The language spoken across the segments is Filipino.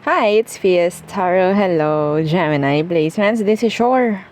Hi, it's Fies Taro. Hello, Gemini placements. This is Shore.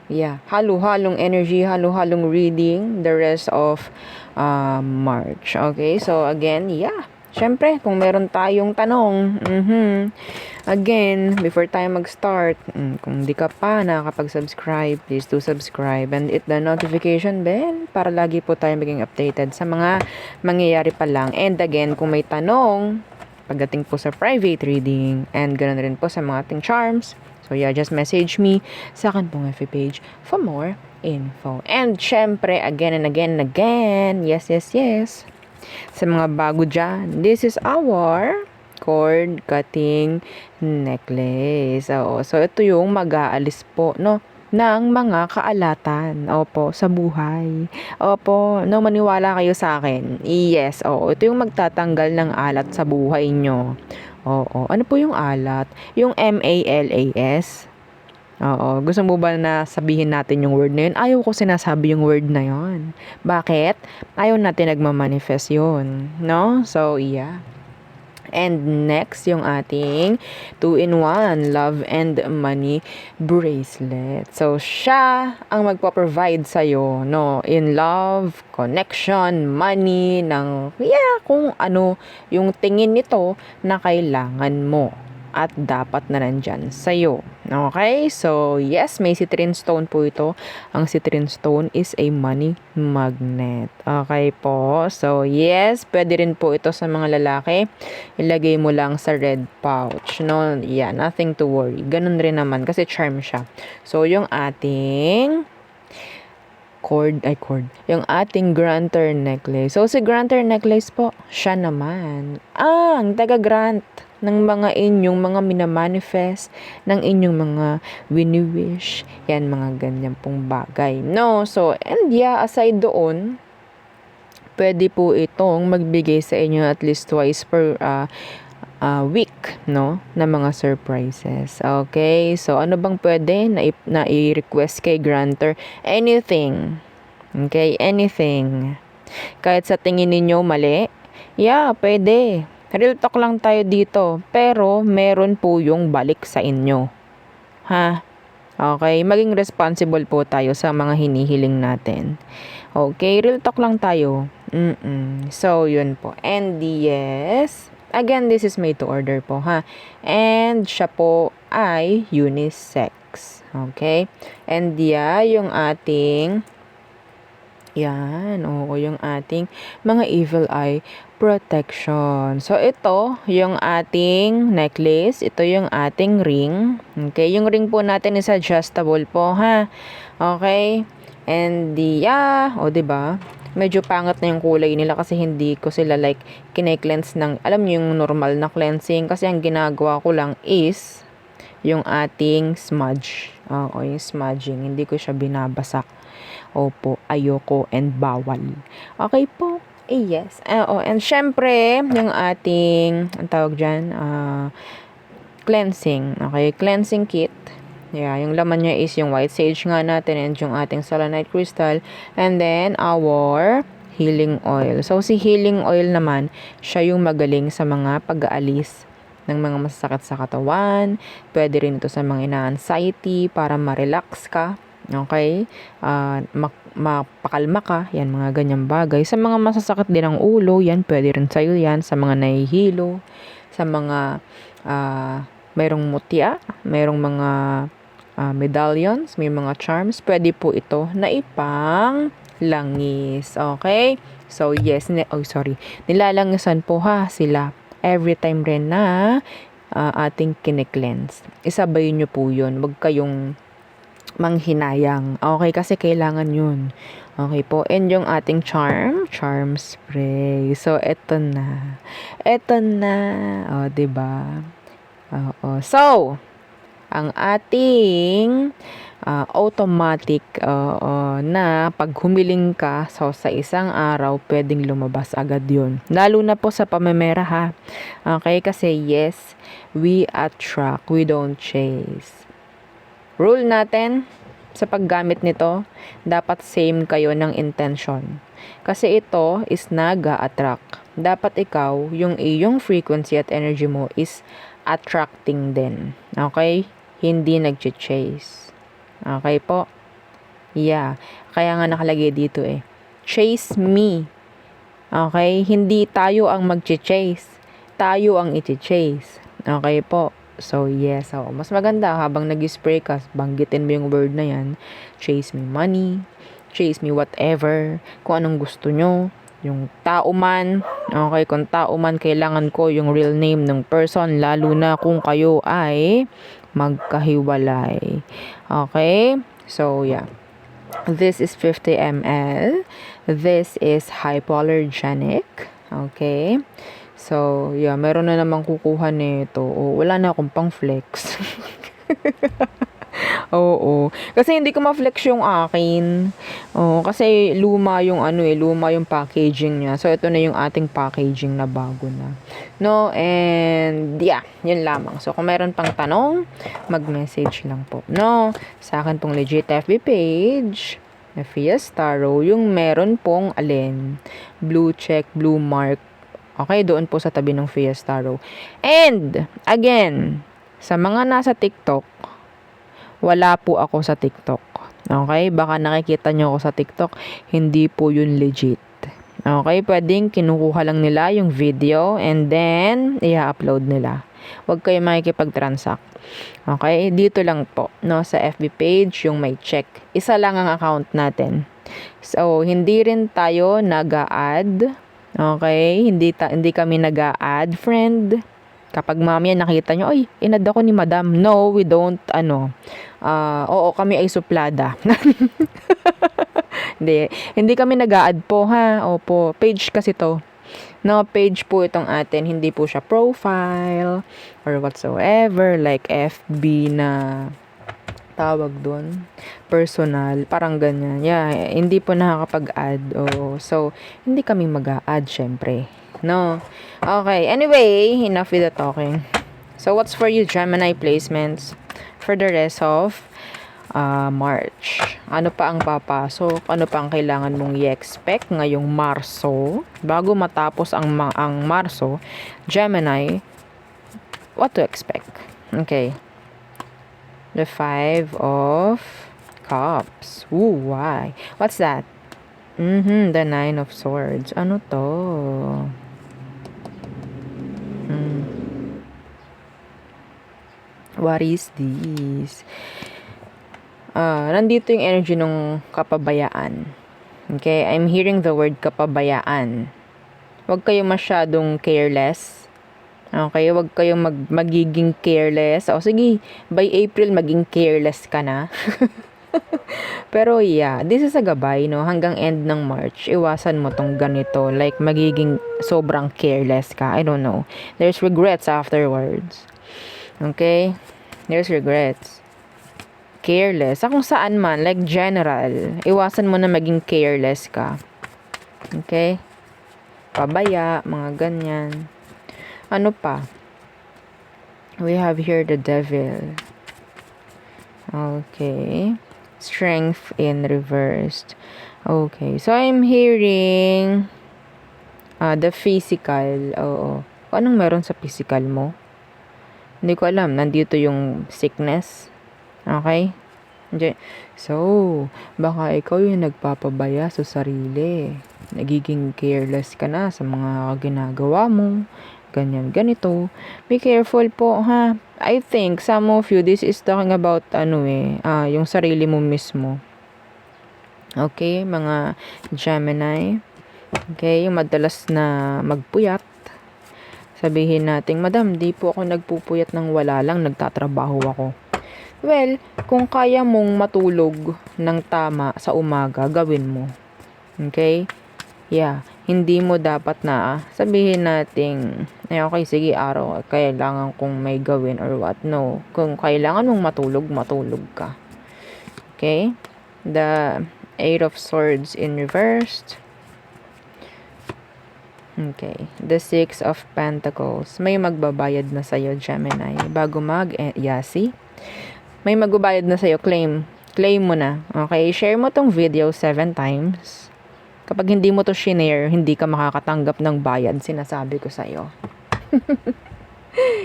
Yeah, halo-halong energy, halo-halong reading the rest of March. Okay, so again, yeah. Syempre, kung meron tayong tanong, again, before tayo mag-start, kung di ka pa nakakapag-subscribe, please do subscribe and hit the notification bell para lagi po tayo maging updated sa mga mangyayari pa lang. And again, kung may tanong, pagdating po sa private reading, and ganoon rin po sa mga ating charms, so yeah, just message me sa akin pong FB page for more info. And syempre, again and again and again, yes, sa mga bago dyan, this is our cord cutting necklace. So ito yung mag-aalis po, no, ng mga kaalatan, opo, sa buhay. Opo, no, maniwala kayo sa akin. Yes, ito yung magtatanggal ng alat sa buhay nyo. Oo, ano po yung alat? Yung MALAS. Oo, gusto mo ba na sabihin natin yung word na yun? Ayaw ko sinasabi yung word na yun. Bakit? Ayaw natin nagmamanifest yun, no? So, yeah. And next, yung ating 2-in-1 Love and Money bracelet. So, siya ang magpo-provide sa'yo, no? In love, connection, money, kung ano yung tingin nito na kailangan mo at dapat na nandyan sa'yo. Okay? So, yes, may citrine stone po ito. Ang citrine stone is a money magnet. Okay po? So, yes, pwede rin po ito sa mga lalaki. Ilagay mo lang sa red pouch. No? Yeah, nothing to worry. Ganun rin naman kasi charm siya. So, yung ating yung ating granter necklace. So, si granter necklace po, siya naman ang taga-grant ng mga inyong mga minamanifest, ng inyong mga wini-wish, yan, mga ganyan pong bagay. No? So, and yeah, aside doon, pwede po itong magbigay sa inyo at least twice per week, no, na mga surprises. Okay? So, ano bang pwede na i-request kay granter? Anything. Okay? Anything. Kahit sa tingin ninyo mali, yeah, pwede. Real talk lang tayo dito. Pero, meron po yung balik sa inyo. Ha? Okay? Maging responsible po tayo sa mga hinihiling natin. Okay? Real talk lang tayo. So, yun po. And yes, again, this is made to order po, ha? And siya po ay unisex. Okay? And yeah, yung ating yung ating mga evil eye protection. So, ito, yung ating necklace. Ito yung ating ring. Okay? Yung ring po natin is adjustable po, ha? Okay? And diba? Medyo pangat na yung kulay nila kasi hindi ko sila kine-cleanse ng, alam niyo yung normal na cleansing. Kasi ang ginagawa ko lang is yung ating smudge. Yung smudging. Hindi ko siya binabasak. Opo, ayoko and bawal. Okay po? Yes. And syempre, yung ating, ang tawag dyan, cleansing. Okay, cleansing kit. Yeah, yung laman niya is yung white sage nga natin and yung ating selenite crystal. And then, our healing oil. So, si healing oil naman, siya yung magaling sa mga pag-aalis ng mga masasakit sa katawan. Pwede rin ito sa mga ina-anxiety para ma-relax ka. Okay? Mapakalma ka. Yan, mga ganyang bagay. Sa mga masasakit din ang ulo, yan, pwede rin sa'yo yan. Sa mga nahihilo, sa mga mayroong mutya, mayroong mga medallions, may mga charms, pwede po ito na ipang langis. Okay? So, yes. Nilalangisan po sila every time rin na ating kine-cleanse. Isabayin nyo po yun. Huwag kayong manghinayang. Okay? Kasi kailangan yun. Okay po. And yung ating charm spray. So, eto na. Diba? So, ang ating automatic na pag humiling ka, so sa isang araw, pwedeng lumabas agad yun. Lalo na po sa pamemera, ha? Okay? Kasi yes, we attract, we don't chase. Rule natin sa paggamit nito, dapat same kayo ng intention. Kasi ito is nag-a-attract. Dapat ikaw, yung iyong frequency at energy mo is attracting din. Okay? Hindi nag-chase. Okay po? Yeah. Kaya nga nakalagay dito eh. Chase me. Okay? Hindi tayo ang mag-chase. Tayo ang i-chase. Okay po? So, yes. So, mas maganda habang nag-spray ka, banggitin mo yung word na yan. Chase me money. Chase me whatever. Kung anong gusto nyo. Yung tao man. Okay? Kung tao man, kailangan ko yung real name ng person. Lalo na kung kayo ay magkahiwalay. Okay? So, yeah. This is 50 ml. This is hypoallergenic. Okay? So, yeah, meron na namang kukuha nito. Wala na akong pang flex. Oo. Kasi hindi ko ma-flex yung akin. Kasi luma yung luma yung packaging niya. So, ito na yung ating packaging na bago na. No, and yeah, yun lamang. So, kung meron pang tanong, mag-message lang po. No, sa akin pong legit FB page, na Fiestaro, yung meron pong blue check, blue mark. Okay, doon po sa tabi ng Fiestaro. And, again, sa mga nasa TikTok, wala po ako sa TikTok. Okay? Baka nakikita nyo ako sa TikTok. Hindi po yun legit. Okay? Pwedeng kinukuha lang nila yung video and then i-upload nila. Huwag kayo makikipag-transact. Okay? Dito lang po. No? Sa FB page, yung may check. Isa lang ang account natin. So, hindi rin tayo nag-a-add. Okay? Hindi kami nag-a-add, friend. Kapag mamaya nakita nyo, ay, inad ako ni madam. No, we don't, oo, kami ay suplada. Hindi kami nag-a-add po, ha? Opo, page kasi to. No, page po itong atin. Hindi po siya profile or whatsoever. Like FB na tawag doon. Personal. Parang ganyan. Yeah, hindi po nakakapag-add. So, hindi kami mag-a-add, syempre. No. Okay. Anyway, enough with the talking. So, what's for you, Gemini placements for the rest of March? Ano pa ang papasok? Ano pa ang kailangan mong i-expect ngayong Marso? Bago matapos ang Marso, Gemini, what to expect? Okay. The 5 of Cups. Ooh, why? What's that? The 9 of Swords. Ano to? What is this? Nandito yung energy ng kapabayaan. Okay? I'm hearing the word kapabayaan. Huwag kayong masyadong careless. Okay? Huwag kayong magiging careless. Sige, by April, maging careless ka na. Pero yeah, this is a gabay, no? Hanggang end ng March, iwasan mo tong ganito. Like, magiging sobrang careless ka. I don't know. There's regrets afterwards. Okay? There's regrets. Careless. Sa kung saan man, like general, iwasan mo na maging careless ka. Okay? Pabaya, mga ganyan. Ano pa? We have here the devil. Okay. Strength in reversed. Okay. So, I'm hearing the physical. Oo. Anong meron sa physical mo? Hindi ko alam. Nandito yung sickness. Okay? So, baka ikaw yung nagpapabaya sa sarili. Nagiging careless ka na sa mga ginagawa mo. Ganyan, ganito. Be careful po, ha? I think some of you, this is talking about, yung sarili mo mismo. Okay? Mga Gemini. Okay? Yung madalas na magpuyat. Sabihin natin, madam, di po ako nagpupuyat ng wala lang, nagtatrabaho ako. Well, kung kaya mong matulog ng tama sa umaga, gawin mo. Okay? Yeah. Hindi mo dapat na sabihin natin, okay, sige, araw, kailangan kong may gawin or what. No. Kung kailangan mong matulog ka. Okay? The 8 of Swords in reversed. Okay. The 6 of Pentacles. May magbabayad na sa'yo, Gemini. Bago see? May magbabayad na sa'yo. Claim mo na. Okay? Share mo tong video 7 times. Kapag hindi mo to shinare, hindi ka makakatanggap ng bayad, sinasabi ko sa'yo.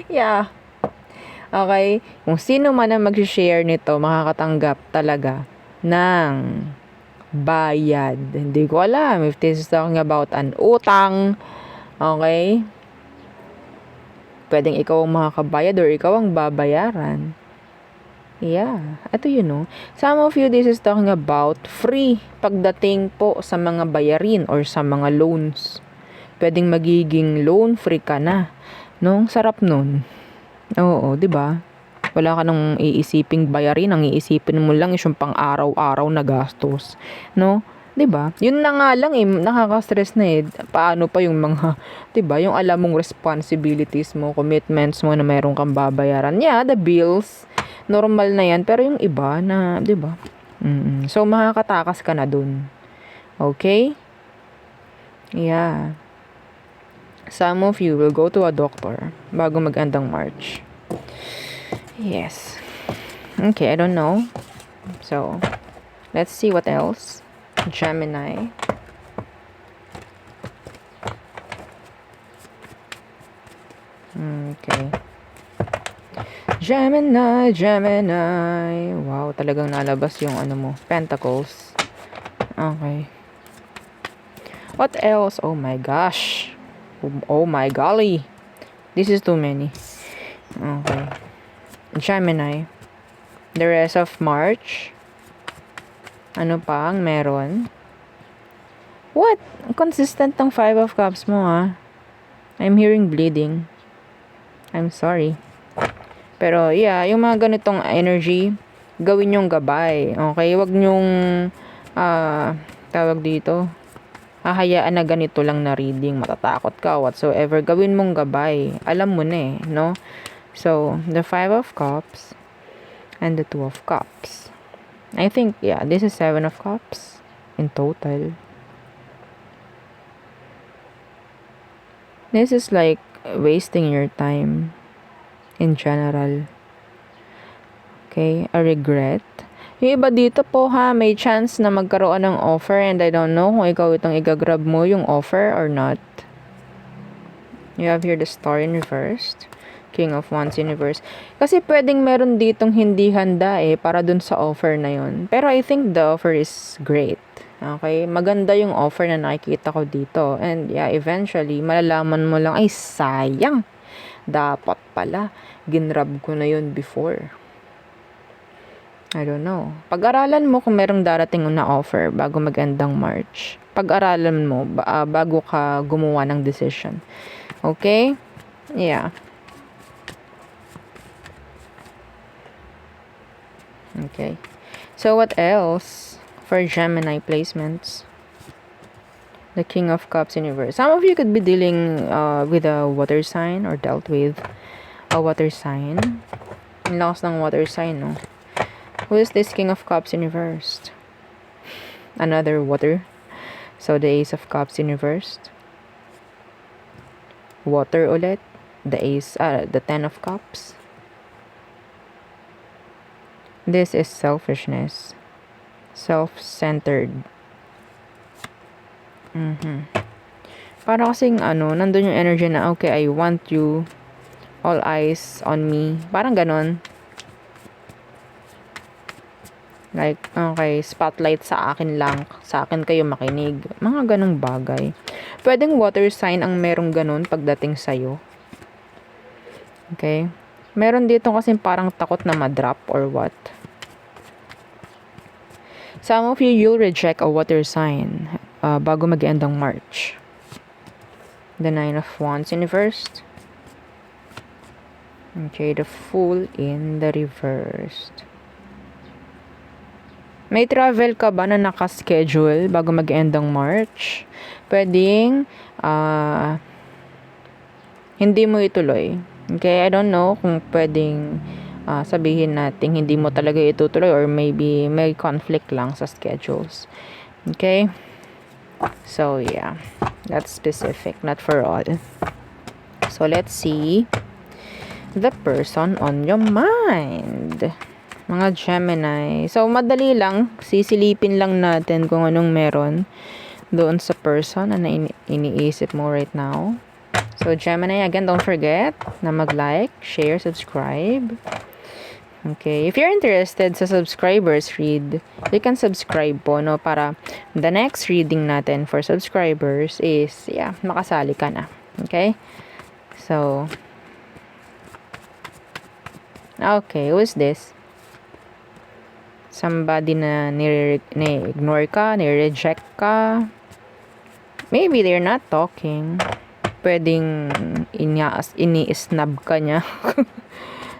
Yeah. Okay? Kung sino man ang mag-share nito, makakatanggap talaga ng bayad. Hindi ko alam if this is talking about an utang. Okay? Pwedeng ikaw ang makakabayad or ikaw ang babayaran. Yeah. Ito yun, no? Some of you, this is talking about free pagdating po sa mga bayarin or sa mga loans. Pwedeng magiging loan free ka na. No? Sarap nun. Oo, 'di ba? Wala ka nang iisiping bayarin, ang iisipin mo lang is yung pang-araw-araw na gastos, no? 'Di ba? Yun na nga lang nakaka-stress na eh. Paano pa yung mga, 'di ba? Yung alam mong responsibilities mo, commitments mo na meron kang babayaran. Yeah, the bills, normal na 'yan, pero yung iba na, 'di ba? So makakatakas ka na dun. Okay? Yeah. Some of you will go to a doctor bago mag-endang March. Yes. Okay, I don't know. So, let's see what else. Gemini. Okay. Gemini. Wow, talagang nalabas yung ano mo. Pentacles. Okay. What else? Oh my gosh. Oh my golly. This is too many. Okay. Gemini. The rest of March. Ano pa ang meron? What? Consistent ng 5 of Cups mo, ha? I'm hearing bleeding. I'm sorry. Pero, yeah, yung mga ganitong energy, gawin yung gabay. Okay? Huwag nyong, tawag dito, hahayaan na ganito lang na reading, matatakot ka, whatsoever, gawin mong gabay. Alam mo na eh, no? So, the 5 of Cups and the 2 of Cups. I think, yeah, this is 7 of Cups in total. This is like wasting your time in general. Okay, a regret. Yung iba dito po ha, may chance na magkaroon ng offer and I don't know kung ikaw itong igagrab mo yung offer or not. You have here the Star in reverse, King of Wands in reverse. Kasi pwedeng meron ditong hindi handa para dun sa offer na yun. Pero I think the offer is great. Okay, maganda yung offer na nakikita ko dito. And yeah, eventually, malalaman mo lang, ay sayang. Dapat pala, ginrab ko na yun before. I don't know. Pag-aralan mo kung merong darating na offer bago mag-endang March. Pag-aralan mo bago ka gumawa ng decision. Okay? Yeah. Okay. So, what else for Gemini placements? The King of Cups in reverse. Some of you could be dealing with a water sign or dealt with a water sign. Ang lakas ng water sign, no? Who is this King of Cups in reverse? Another water. So, the Ace of Cups in reverse. Water ulit. The the 10 of Cups. This is selfishness. Self-centered. Para kasing nandun yung energy na, okay, I want you. All eyes on me. Parang ganon. Like, okay, spotlight sa akin lang. Sa akin kayo makinig. Mga ganong bagay. Pwedeng water sign ang merong ganon pagdating sa'yo. Okay? Meron dito kasi parang takot na ma-drop or what. Some of you, you'll reject a water sign bago mag-end ang March. The 9 of Wands in reverse. Okay, the Fool in the reverse. May travel ka ba na nakaschedule bago mag-end ang March? Pwedeng hindi mo ituloy. Okay, I don't know kung pwedeng sabihin natin hindi mo talaga itutuloy or maybe may conflict lang sa schedules. Okay? So, yeah. That's specific, not for all. So, let's see the person on your mind. Mga Gemini. So, madali lang. Sisilipin lang natin kung anong meron. doon sa person na iniisip mo right now. So, Gemini, again, don't forget na mag-like, share, subscribe. Okay, if you're interested sa subscribers read, you can subscribe po, no, para the next reading natin for subscribers is, makasali ka na. Okay? So, okay, who's this? Somebody na ni-ignore ka, ni-reject ka. Maybe they're not talking. Pwedeng ini-snub ka niya.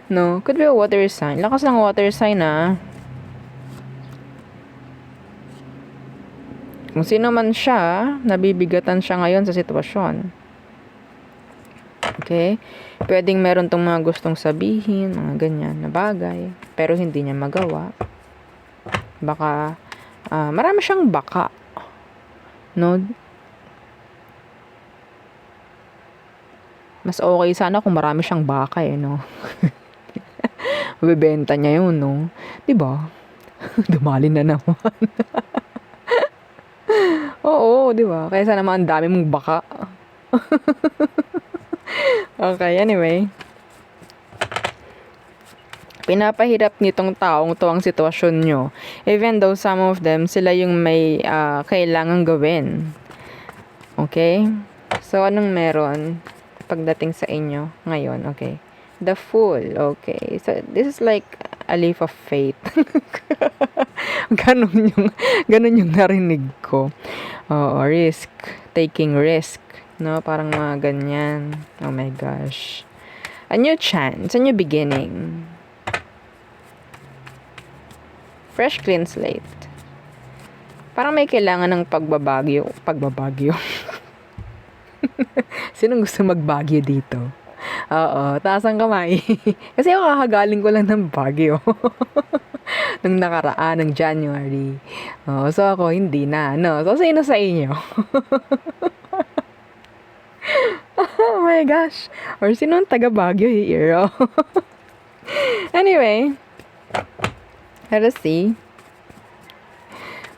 No, could be a water sign. Lakas ng water sign, Kung sino man siya, nabibigatan siya ngayon sa sitwasyon. Okay? Pwedeng meron tong mga gustong sabihin, mga ganyan na bagay, pero hindi niya magawa. Baka, marami siyang baka. No? Mas okay sana kung marami siyang baka, no? Mabibenta niya yun, no? Diba? Dumali na naman. Oo, diba? Kaya naman ang dami mong baka. Okay, anyway. Pinapahirap nitong taong to ang sitwasyon nyo. Even though some of them, sila yung may kailangan gawin. Okay? So, anong meron pagdating sa inyo ngayon? Okay. The Fool. Okay. So, this is like a leap of faith. ganun yung narinig ko. Risk. Taking risk. No? Parang mga ganyan. Oh my gosh. A new chance. A new beginning. Fresh clean slate. Parang may kailangan ng pagbabagyo. Sinong gusto magbagyo dito? Oo, taas ang kamay. Kasi ako kakagaling ko lang ng Baguio. Nung nakaraan, ng January. So ako, hindi na. No? So, sino sa inyo? Oh my gosh. Or sino ang taga Baguio here? Anyway. Let us see.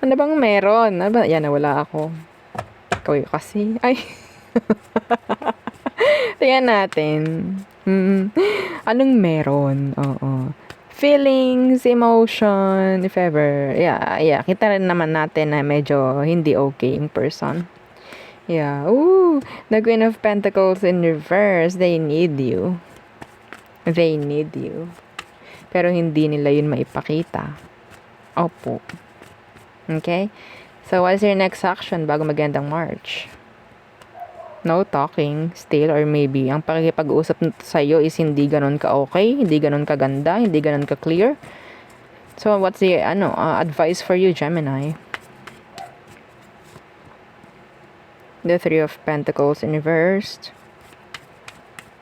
Ano bang meron? Ano ba? Yan, nawala ako. Ikaw kasi. Ay. Tingnan natin. Anong meron? Oo. Feelings, emotion, if ever. Yeah. Kita rin naman natin na medyo hindi okay in person. Yeah. Ooh, the Queen of Pentacles in reverse. They need you. They need you. Pero hindi nila yun maipakita. Opo. Okay? So, what is your next action bago magandang March? No talking still, or maybe ang pakikipag-usap sa iyo is hindi ganun ka-okay, hindi ganun ka-ganda, hindi ganun ka-clear. So, what's the advice for you, Gemini? The Three of Pentacles in reversed.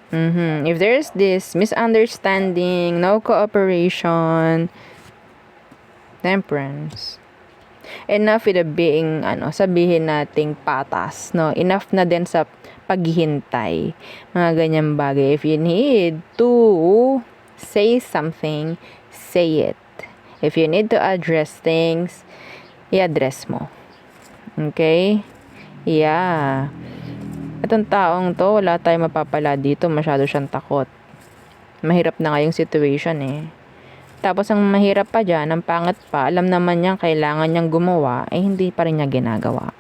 If there's this misunderstanding, no cooperation, Temperance. Enough with the being, sabihin nating patas, no? Enough na din sa paghihintay. Mga ganyang bagay. If you need to say something, say it. If you need to address things, i-address mo. Okay? Yeah. Itong taong to, wala tayong mapapala dito. Masyado siyang takot. Mahirap na nga yung situation, Tapos ang mahirap pa dyan, ang pangit pa, alam naman niya kailangan niyang gumawa, hindi pa rin niya ginagawa.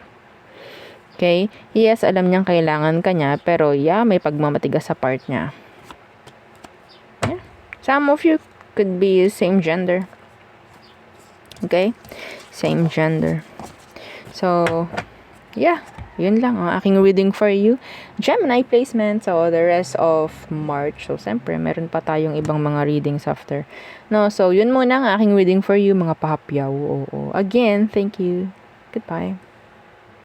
Okay? Yes, alam niyang kailangan ka niya, pero may pagmamatigas sa part niya. Yeah. Some of you could be same gender. Okay? Same gender. So, yun lang ang aking reading for you. Gemini placement. So, the rest of March. So, siyempre, meron pa tayong ibang mga readings after. No, so, yun muna ang aking reading for you, mga pahapyaw. Oo. Again, thank you. Goodbye.